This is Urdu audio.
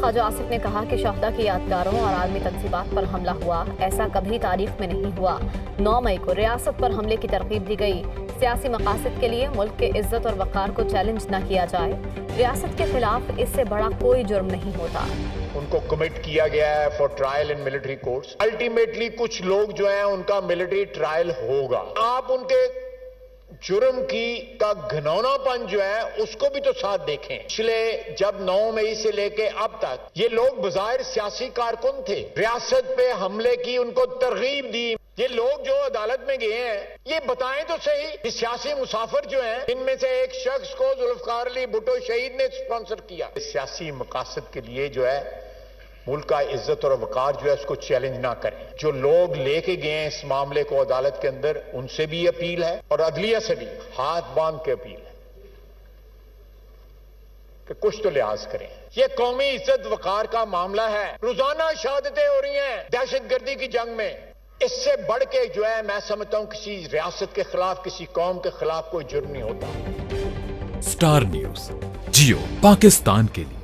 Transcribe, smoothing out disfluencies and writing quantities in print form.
خواجہ آصف نے کہا کہ شہدا کی یادگاروں اور عالمی تنصیبات پر حملہ ہوا، ایسا کبھی تاریخ میں نہیں ہوا۔ 9 مئی کو ریاست پر حملے کی ترغیب دی گئی۔ سیاسی مقاصد کے لیے ملک کے عزت اور وقار کو چیلنج نہ کیا جائے۔ ریاست کے خلاف اس سے بڑا کوئی جرم نہیں ہوتا۔ ان کو کمٹ کیا گیا ہے for trial in military courts. Ultimately کچھ لوگ جو ہیں ان کا ملٹری ٹرائل ہوگا۔ آپ ان کے جرم کا گھنونا پن جو ہے اس کو بھی تو ساتھ دیکھیں۔ پچھلے جب 9 مئی سے لے کے اب تک یہ لوگ بظاہر سیاسی کارکن تھے، ریاست پہ حملے کی ان کو ترغیب دی۔ یہ لوگ جو عدالت میں گئے ہیں یہ بتائیں تو صحیح، یہ سیاسی مسافر جو ہیں ان میں سے ایک شخص کو ذوالفقار علی بھٹو شہید نے سپانسر کیا۔ سیاسی مقاصد کے لیے جو ہے ملک کا عزت اور وقار جو ہے اس کو چیلنج نہ کریں۔ جو لوگ لے کے گئے ہیں اس معاملے کو عدالت کے اندر ان سے بھی اپیل ہے اور عدلیہ سے بھی ہاتھ باندھ کے اپیل ہے کہ کچھ تو لحاظ کریں۔ یہ قومی عزت وقار کا معاملہ ہے۔ روزانہ شہادتیں ہو رہی ہیں دہشت گردی کی جنگ میں۔ اس سے بڑھ کے جو ہے میں سمجھتا ہوں کسی ریاست کے خلاف، کسی قوم کے خلاف کوئی جرم نہیں ہوتا۔ سٹار نیوز، جیو پاکستان کے لیے۔